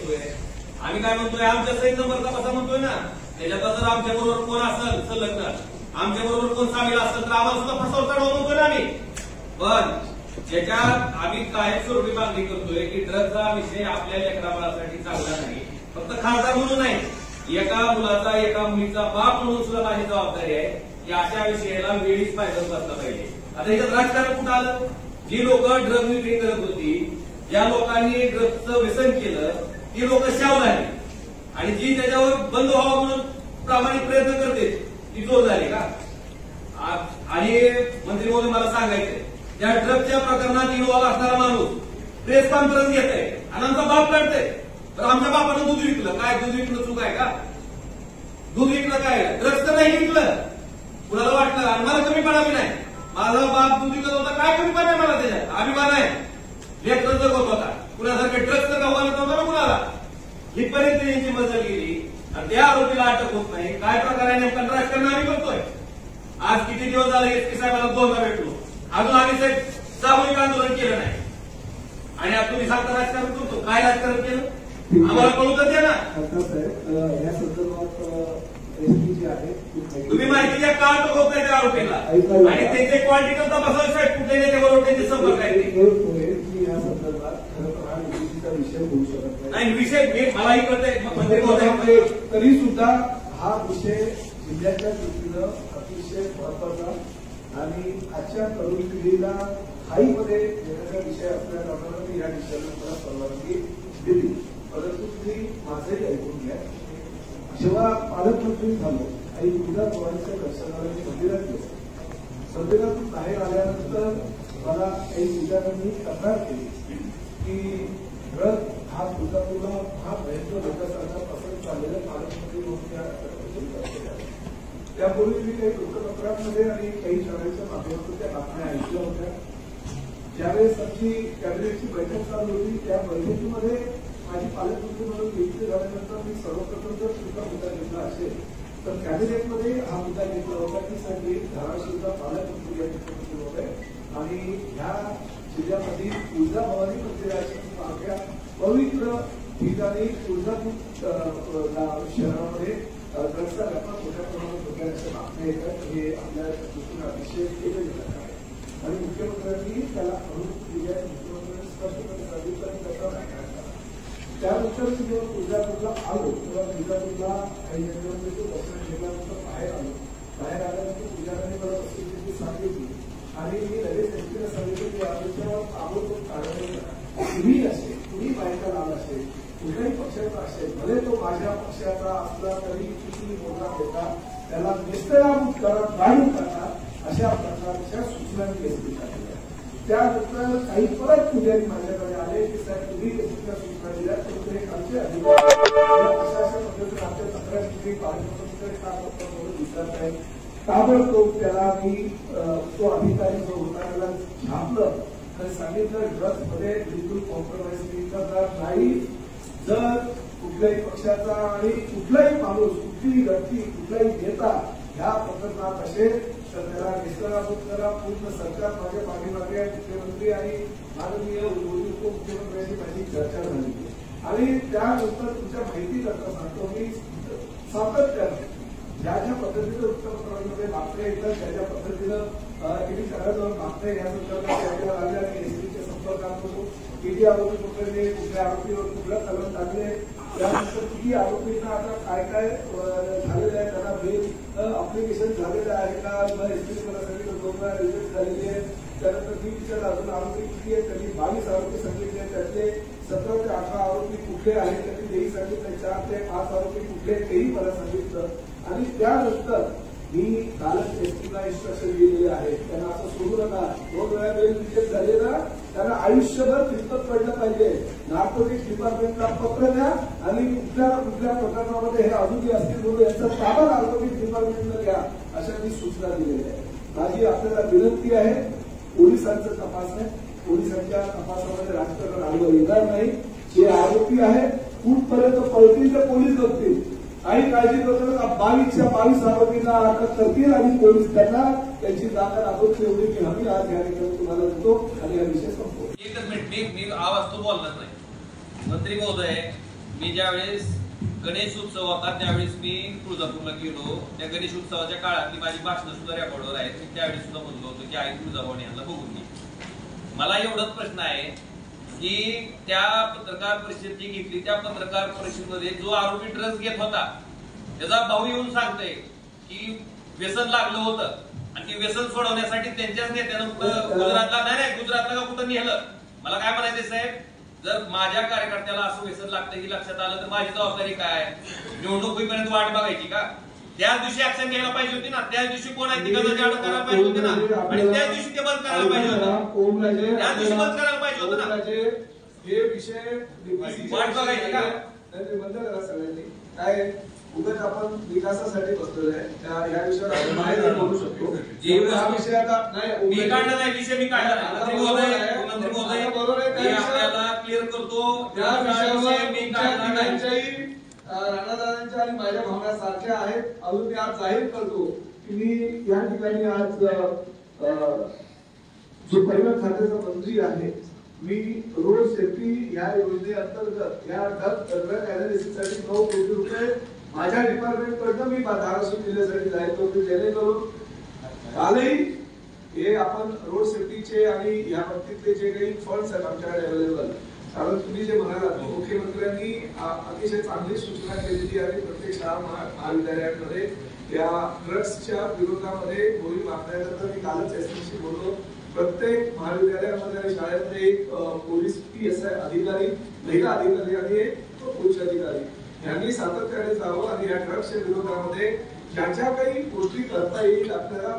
म्हणतोय, आम्ही काय म्हणतोय, आमच्या सहित नंबरचा कसा म्हणतोय ना, त्याच्यात जर आमच्या बरोबर कोण असेल संलग्न, आमच्या बरोबर कोण सामील असेल तर आम्हाला सुद्धा फसवून काढवा म्हणतोय ना आम्ही. पण त्याच्यात आम्ही कायम स्वरूपी मागणी करतोय की ड्रग्सचा विषय आपल्या लेकराबाळासाठी चांगला नाही. फक्त खासदार म्हणून नाही, एका मुलाचा एका मुलीचा बाप म्हणून सुद्धा माझी जबाबदारी आहे की अशा विषयाला वेळीच फायदा करता पाहिजे. आता इथं राजकारण कुठं आलं? जी लोक ड्रग विक्री करत होती, ज्या लोकांनी ड्रग्सचं व्यसन केलं, ती लोक शाव झाली आणि जी त्याच्यावर बंद व्हावं म्हणून प्रामाणिक प्रयत्न करते ती जोर झाली का? आणि मंत्री महोदय मला सांगायचंय, त्या ड्रग्सच्या प्रकरणात इन्व्हॉल्व असणारा माणूस प्रेस कॉन्फरन्स घेत आहे आणि आमचा बाप काढतोय. तर आमच्या बापानं दूध विकलं काय? दूध विकलं चूक आहे का? दूध विकलं काय? ड्रग्स तर नाही विकलं. कुणाला वाटलं आणि मला कमी पडावी नाही, माझा बाप दूध विकत होता, काय कमी पड आहे मला त्याच्यात? अभिमान आहे. लेकरं जगत होता, कुणासारखे ड्रग्स तर गावाला नव्हता ना कुणाला. हितपर्यंत यांची मजल गेली आणि त्या आरोपीला अटक होत नाही. काय प्रकार आहे नेमका? राजकारण आम्ही करतोय. आज किती दिवस झाले एसपी साहेबांना दोनदा भेटलो, अजून आम्ही साहेब सामूहिक आंदोलन केलं नाही आणि आता तुम्ही सांगता राजकारण करतो. काय राजकारण केलं आम्हाला कळू तर द्या ना. या संदर्भात एसपी जे आहे तुम्ही माहिती द्या का अटक होत नाही त्या आरोपीला आणि त्यांचे क्वांटिटी तपासावे साहेब, कुठे त्याच्याबरोबर त्यांचे संपर्क आहे या संदर्भात खरं हा निवडणुकीचा विषय होऊ शकत नाही. विषय मलाही कळतंय, मंत्री महोदय, तरी सुद्धा हा विषय जिल्ह्याच्या दृष्टीनं अतिशय महत्वाचा आणि आजच्या तरुण पिढीला हाईमध्ये येण्याचा विषय असल्या कारणाने या विषयाला मला परवानगी दिली. परंतु तुम्ही माझंही ऐकून घ्या. जेव्हा पालकमंत्री झालो आणि तुळजा भवानीच्या दर्शनाला मी मंदिरात गेलो, मंदिरातून बाहेर आल्यानंतर मला काही विचारांनी तक्रार केली की ड्रग हा तुळजापूरला हा भयंकर लोकांसारखा पसरत चाललेला पालकमंत्री म्हणून त्यापूर्वी मी काही वृत्तपत्रांमध्ये आणि काही शाळेच्या माध्यमातून त्या बातम्या ऐकल्या होत्या. ज्यावेळेस आमची कॅबिनेटची बैठक चालू होती, त्या बैठकीमध्ये माझी पालकमंत्री म्हणून नियुक्ती झाल्यानंतर मी सर्वप्रथम जर सुद्धा मुद्दा घेतला असेल तर कॅबिनेटमध्ये हा मुद्दा घेतला होता की साठी धाराशिवचा पालकमंत्री या ठिकाणी होत आहे आणि ह्या जिल्ह्यामध्ये तुळजाभवानी मंदिराच्या पवित्र ठिकाणी तुळजापूर शहरामध्ये ड्रग्सचा व्यापार मोठ्या प्रमाणात होण्याच्या बातम्या येतात. हे आपल्या दृष्टीने अतिशय केलं आहे आणि मुख्यमंत्र्यांनी त्याला अनुमती दिली आहे. मुख्यमंत्र्यांनी स्पष्टपणे सांगितलं की त्याचा नाही करायचा. त्यानंतर मी जेव्हा तुळजापूरला आलो तेव्हा तुळजापूरला काही जनतेचं दर्शन घेतल्यानंतर बाहेर आल्यानंतर पुजाऱ्यांनी मला वस्तुस्थिती सांगितली आणि मी लगेच एसपीला सांगितलं की याच्यावर ताबडतोब कारवाई करा. कुणी असेल, कुणी बायका लाल असेल, कुठल्याही पक्षाचा असेल, भले तो माझ्या पक्षाचा असला तरी किती मोठा होता, त्याला निष्प्रयामूत करा, काढून टाका, अशा प्रकारच्या सूचना मी एसपीला दिल्या. त्यानंतर काही परत पुजारी माझ्याकडे आले की साहेब तुम्ही एसपीला सूचना दिल्या तर एक आमचे अधिकारी अशा पद्धतीने आमच्या तक्रार तुम्ही पालकमंत्र्यांकडे का करता म्हणून विचारत आहे. ताबडतोब त्याला मी तो अधिकारी जो होता त्याला झापलं आणि सांगितलं ड्रग्समध्ये बिलकुल कॉम्प्रोमाइज करणार नाही. जर कुठल्याही पक्षाचा आणि कुठलाही माणूस, कुठलीही व्यक्ती, कुठलाही नेता ह्या प्रकरणात असेल तर त्याला निष्प्रयामूत करा. पूर्ण सरकार माझ्या पाठीमागे आहे. मुख्यमंत्री आणि माननीय उपमुख्यमंत्र्यांची माझी चर्चा झाली आणि त्यानंतर तुमच्या माहितीकरता सांगतो मी सातत्याने ज्या ज्या पद्धतीनं वृत्तपत्रांमध्ये बातम्या येतात त्या ज्या पद्धतीनं किती शहराजवळ बातम्या या संदर्भात ऐकायला लागल्या आणि एसपीच्या संपर्कात होतो. किती आरोपी पकडले, कुठल्या आरोपीवर कुठला कलम टाकले, त्यानंतर किती आरोपींना आता काय काय झालेलं आहे, त्यांना बेल अप्लिकेशन झालेलं आहे का, एसपीने मला सांगितलं 2 वेळा रिजेक्ट झालेली आहे. त्यानंतर मी विचारलं अजून आरोपी किती आहेत, त्यांनी 22 आरोपी सांगितले. त्यातले 17 ते 18 आरोपी कुठले आहेत त्यांनी तेही सांगितलं. 4 ते 5 आरोपी कुठले तेही मला सांगितलं. आणि त्यानंतर मी कालच एसपीला इन्स्ट्रक्शन दिलेले आहेत, त्यांना असं सोडू नका. 2 वेळा बेल रिजेक्ट झालेला त्यांना आयुष्यभर फिरकत पडलं पाहिजे. नार्कोटिक्स डिपार्टमेंटला पत्र द्या आणि कुठल्या कुठल्या प्रकरणामध्ये हे अजूनही असतील म्हणून याचा ताबा नार्कोटिक्स डिपार्टमेंटला द्या, अशा मी सूचना दिलेल्या आहेत. माझी आपल्याला विनंती आहे, पोलिसांचा तपास आहे, पोलिसांच्या तपासामध्ये राजकारण आडवं येणार नाही. जे आरोपी आहेत कुठपर्यंत पळतील ते पोलीस बघतील. काही काळजी करू नका. 22 आरोपींना अटक करतील आणि पोलीस त्यांना त्यांची जागा दाखवून एवढी की हमी आज या ठिकाणी तुम्हाला देतो आणि हा विषय संपतो. एकच मिनिट, मी आवाज तो बोलणार नाही. मंत्री महोदय, मी ज्यावेळेस गणेश उत्सव होता त्यावेळेस मी तुळजापूरला गेलो. त्या गणेश उत्सवाच्या काळातली माझी भाषणं सुद्धा रेकॉर्डवर आहेत. मी त्यावेळेस सुद्धा म्हणलो होतो की आई तुळजाभवानी यांना बघून घे. मला एवढाच प्रश्न आहे की त्या पत्रकार परिषद जी घेतली त्या पत्रकार परिषदेमध्ये जो आरोपी ड्रग्ज घेत होता त्याचा भाऊ येऊन सांगतोय की व्यसन लागलं होतं आणि ती व्यसन सोडवण्यासाठी त्यांच्याच नेत्यानं गुजरातला गुजरातला का कुठं नेलं. मला काय म्हणायचं साहेब, जर माझ्या कार्यकर्त्याला असं व्यसन लागतं ही लक्षात आलं तर माझी जबाबदारी काय? निवडणूक होईपर्यंत वाट बघायची का? त्याच दिवशी ऍक्शन घ्यायला पाहिजे होती ना. त्याच दिवशी कोण आहे ती गरज अटक करायला पाहिजे होती ना आणि त्याच दिवशी ते बंद करायला पाहिजे होतं. त्याच दिवशी बंद करायला पाहिजे होतं ना. हे विषय वाट बघायची का? बंद करा सगळ्यांनी. काय उगाच आपण विकासासाठी बसलेलो आहे त्या विषयावर आपण बाहेर बोलू शकतो. हा विषय आता नाही मी काढला नाही विषय, मी काढला नाही. मंत्री महोदय बरोबर आहे. मी आपल्याला क्लिअर करतो त्या विषयावर मी काढला नाही. राणादादांच्या आणि माझ्या भावना सारख्या आहेत. अजून मी आज जाहीर करतो की मी या ठिकाणी आज जो परिवहन खात्याचा मंत्री आहे मी रोड सेफ्टी या योजनेअंतर्गत या ड्रग अनालिसिससाठी 9 कोटी रुपये माझ्या डिपार्टमेंट कडनं मी धाराशिव जिल्ह्यासाठी जाहीर करतो. जेणेकरून कालही हे आपण रोड सेफ्टीचे आणि या बाबतीतले जे काही फंड्स आहेत आमच्याकडे अवेलेबल, कारण तुम्ही जे म्हणालात मुख्यमंत्र्यांनी अतिशय चांगली सूचना केलेली आहे. प्रत्येक शाळा महाविद्यालयांमध्ये या ड्रग्सच्या विरोधामध्ये मोहीम आखण्यानंतर मी कालच एसपीशी बोललो. प्रत्येक महाविद्यालयामध्ये आणि शाळेमध्ये एक पोलीस PSI अधिकारी, महिला अधिकारी आणि एक पुरुष अधिकारी यांनी सातत्याने जावं आणि या ड्रग्सच्या विरोधामध्ये ज्या ज्या काही गोष्टी करता येईल आपल्याला